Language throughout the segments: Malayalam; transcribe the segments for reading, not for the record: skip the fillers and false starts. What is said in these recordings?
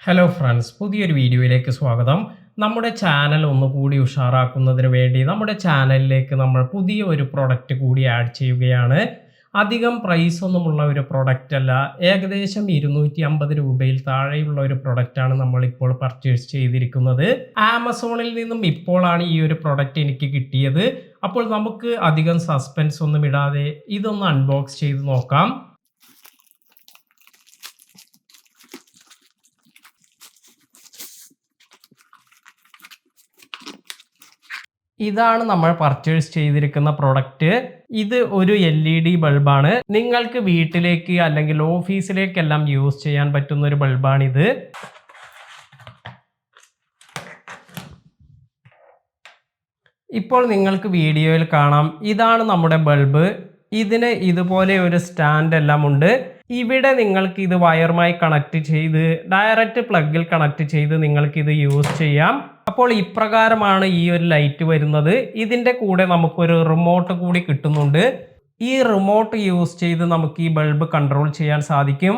ഹലോ ഫ്രണ്ട്സ്, പുതിയൊരു വീഡിയോയിലേക്ക് സ്വാഗതം. നമ്മുടെ ചാനൽ ഒന്നുകൂടി ഉഷാറാക്കുന്നതിന് വേണ്ടി നമ്മുടെ ചാനലിലേക്ക് നമ്മൾ പുതിയ ഒരു പ്രൊഡക്റ്റ് കൂടി ആഡ് ചെയ്യുകയാണ്. അധികം പ്രൈസ് ഒന്നുമുള്ള ഒരു പ്രൊഡക്റ്റ് അല്ല, ഏകദേശം 250 രൂപയിൽ താഴെയുള്ള ഒരു പ്രൊഡക്റ്റാണ് നമ്മളിപ്പോൾ പർച്ചേസ് ചെയ്തിരിക്കുന്നത്. ആമസോണിൽ നിന്നും ഇപ്പോഴാണ് ഈ ഒരു പ്രൊഡക്റ്റ് എനിക്ക് കിട്ടിയത്. അപ്പോൾ നമുക്ക് അധികം സസ്പെൻസ് ഒന്നും ഇടാതെ ഇതൊന്ന് അൺബോക്സ് ചെയ്ത് നോക്കാം. ഇതാണ് നമ്മൾ പർച്ചേസ് ചെയ്തിരിക്കുന്ന പ്രൊഡക്റ്റ്. ഇത് ഒരു LED ബൾബാണ്. നിങ്ങൾക്ക് വീട്ടിലേക്ക് അല്ലെങ്കിൽ ഓഫീസിലേക്കെല്ലാം യൂസ് ചെയ്യാൻ പറ്റുന്ന ഒരു ബൾബാണിത്. ഇപ്പോൾ നിങ്ങൾക്ക് വീഡിയോയിൽ കാണാം, ഇതാണ് നമ്മുടെ ബൾബ്. ഇതിന് ഇതുപോലെ ഒരു സ്റ്റാൻഡ് എല്ലാം ഉണ്ട്. ഇവിടെ നിങ്ങൾക്ക് ഇത് വയറുമായി കണക്ട് ചെയ്ത് ഡയറക്റ്റ് പ്ലഗിൽ കണക്ട് ചെയ്ത് നിങ്ങൾക്ക് ഇത് യൂസ് ചെയ്യാം. അപ്പോൾ ഇപ്രകാരമാണ് ഈ ഒരു ലൈറ്റ് വരുന്നത്. ഇതിൻ്റെ കൂടെ നമുക്കൊരു റിമോട്ട് കൂടി കിട്ടുന്നുണ്ട്. ഈ റിമോട്ട് യൂസ് ചെയ്ത് നമുക്ക് ഈ ബൾബ് കൺട്രോൾ ചെയ്യാൻ സാധിക്കും.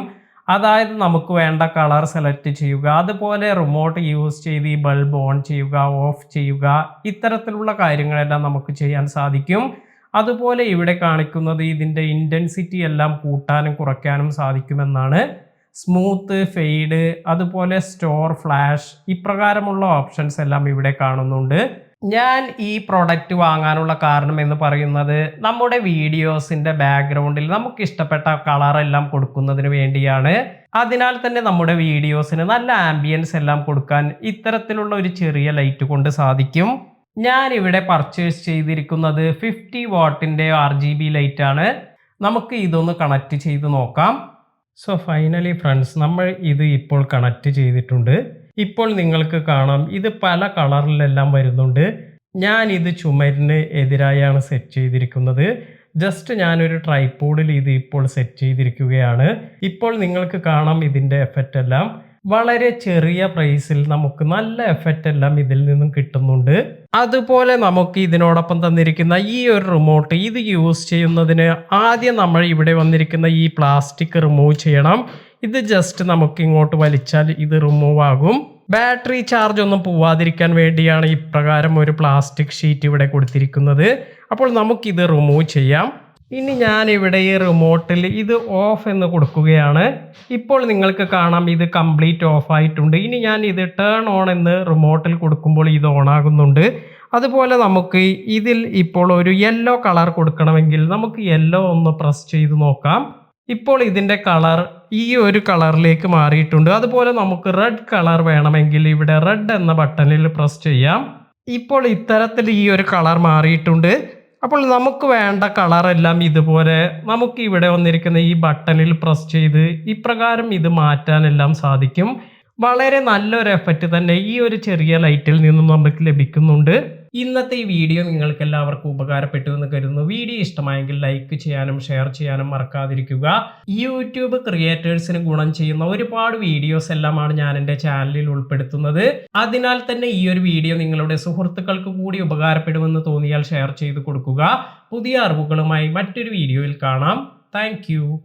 അതായത് നമുക്ക് വേണ്ട കളർ സെലക്ട് ചെയ്യുക, അതുപോലെ റിമോട്ട് യൂസ് ചെയ്ത് ഈ ബൾബ് ഓൺ ചെയ്യുക, ഓഫ് ചെയ്യുക, ഇത്തരത്തിലുള്ള കാര്യങ്ങളെല്ലാം നമുക്ക് ചെയ്യാൻ സാധിക്കും. അതുപോലെ ഇവിടെ കാണിക്കുന്നത് ഇതിൻ്റെ ഇൻറ്റൻസിറ്റി എല്ലാം കൂട്ടാനും കുറയ്ക്കാനും സാധിക്കുമെന്നാണ്. സ്മൂത്ത്, ഫെയ്ഡ്, അതുപോലെ സ്റ്റോർ, ഫ്ലാഷ്, ഇപ്രകാരമുള്ള ഓപ്ഷൻസ് എല്ലാം ഇവിടെ കാണുന്നുണ്ട്. ഞാൻ ഈ പ്രൊഡക്റ്റ് വാങ്ങാനുള്ള കാരണം എന്ന് പറയുന്നത് നമ്മുടെ വീഡിയോസിൻ്റെ ബാക്ക്ഗ്രൗണ്ടിൽ നമുക്ക് ഇഷ്ടപ്പെട്ട കളറെല്ലാം കൊടുക്കുന്നതിന് വേണ്ടിയാണ്. അതിനാൽ തന്നെ നമ്മുടെ വീഡിയോസിന് നല്ല ആംബിയൻസ് എല്ലാം കൊടുക്കാൻ ഇത്തരത്തിലുള്ള ഒരു ചെറിയ ലൈറ്റ് കൊണ്ട് സാധിക്കും. ഞാൻ ഇവിടെ പർച്ചേസ് ചെയ്തിരിക്കുന്നത് 50 വാട്ടിൻ്റെ RGB ലൈറ്റ് ആണ്. നമുക്ക് ഇതൊന്ന് കണക്ട് ചെയ്ത് നോക്കാം. സോ ഫൈനലി ഫ്രണ്ട്സ്, നമ്മൾ ഇത് ഇപ്പോൾ കണക്ട് ചെയ്തിട്ടുണ്ട്. ഇപ്പോൾ നിങ്ങൾക്ക് കാണാം, ഇത് പല കളറിലെല്ലാം വരുന്നുണ്ട്. ഞാൻ ഇത് ചുമരിന് എതിരായാണ് സെറ്റ് ചെയ്തിരിക്കുന്നത്. ജസ്റ്റ് ഞാനൊരു ട്രൈപോഡിൽ ഇത് ഇപ്പോൾ സെറ്റ് ചെയ്തിരിക്കുകയാണ്. ഇപ്പോൾ നിങ്ങൾക്ക് കാണാം ഇതിൻ്റെ എഫക്റ്റ് എല്ലാം. വളരെ ചെറിയ പ്രൈസിൽ നമുക്ക് നല്ല എഫക്റ്റ് എല്ലാം ഇതിൽ നിന്നും കിട്ടുന്നുണ്ട്. അതുപോലെ നമുക്ക് ഇതിനോടൊപ്പം തന്നിരിക്കുന്ന ഈ ഒരു റിമോട്ട് ഇത് യൂസ് ചെയ്യുന്നതിന് ആദ്യം നമ്മൾ ഇവിടെ വന്നിരിക്കുന്ന ഈ പ്ലാസ്റ്റിക് റിമൂവ് ചെയ്യണം. ഇത് ജസ്റ്റ് നമുക്ക് ഇങ്ങോട്ട് വലിച്ചാൽ ഇത് റിമൂവ് ആകും. ബാറ്ററി ചാർജ് ഒന്നും പോവാതിരിക്കാൻ വേണ്ടിയാണ് ഇപ്രകാരം ഒരു പ്ലാസ്റ്റിക് ഷീറ്റ് ഇവിടെ കൊടുത്തിരിക്കുന്നത്. അപ്പോൾ നമുക്കിത് റിമൂവ് ചെയ്യാം. ഇനി ഞാൻ ഇവിടെ ഈ റിമോട്ടിൽ ഇത് ഓഫ് എന്ന് കൊടുക്കുകയാണ്. ഇപ്പോൾ നിങ്ങൾക്ക് കാണാം ഇത് കംപ്ലീറ്റ് ഓഫ് ആയിട്ടുണ്ട്. ഇനി ഞാൻ ഇത് ടേൺ ഓൺ എന്ന് റിമോട്ടിൽ കൊടുക്കുമ്പോൾ ഇത് ഓൺ ആകുന്നുണ്ട്. അതുപോലെ നമുക്ക് ഇതിൽ ഇപ്പോൾ ഒരു യെല്ലോ കളർ കൊടുക്കണമെങ്കിൽ നമുക്ക് യെല്ലോ ഒന്ന് പ്രസ് ചെയ്ത് നോക്കാം. ഇപ്പോൾ ഇതിൻ്റെ കളർ ഈ ഒരു കളറിലേക്ക് മാറിയിട്ടുണ്ട്. അതുപോലെ നമുക്ക് റെഡ് കളർ വേണമെങ്കിൽ ഇവിടെ റെഡ് എന്ന ബട്ടണിൽ പ്രസ് ചെയ്യാം. ഇപ്പോൾ ഇത്തരത്തിൽ ഈ ഒരു കളർ മാറിയിട്ടുണ്ട്. അപ്പോൾ നമുക്ക് വേണ്ട കളറെല്ലാം ഇതുപോലെ നമുക്ക് ഇവിടെ വന്നിരിക്കുന്ന ഈ ബട്ടണിൽ പ്രസ് ചെയ്ത് ഇപ്രകാരം ഇത് മാറ്റാനെല്ലാം സാധിക്കും. വളരെ നല്ലൊരു എഫക്റ്റ് തന്നെ ഈ ഒരു ചെറിയ ലൈറ്റിൽ നിന്നും നമുക്ക് ലഭിക്കുന്നുണ്ട്. ഇന്നത്തെ ഈ വീഡിയോ നിങ്ങൾക്ക് എല്ലാവർക്കും ഉപകാരപ്പെട്ടു എന്ന് കരുതുന്നു. വീഡിയോ ഇഷ്ടമായെങ്കിൽ ലൈക്ക് ചെയ്യാനും ഷെയർ ചെയ്യാനും മറക്കാതിരിക്കുക. യൂട്യൂബ് ക്രിയേറ്റേഴ്സിന് ഗുണം ചെയ്യുന്ന ഒരുപാട് വീഡിയോസ് എല്ലാമാണ് ഞാൻ എൻ്റെ ചാനലിൽ ഉൾപ്പെടുത്തുന്നത്. അതിനാൽ തന്നെ ഈ ഒരു വീഡിയോ നിങ്ങളുടെ സുഹൃത്തുക്കൾക്ക് കൂടി ഉപകാരപ്പെടുമെന്ന് തോന്നിയാൽ ഷെയർ ചെയ്ത് കൊടുക്കുക. പുതിയ അറിവുകളുമായി മറ്റൊരു വീഡിയോയിൽ കാണാം. താങ്ക്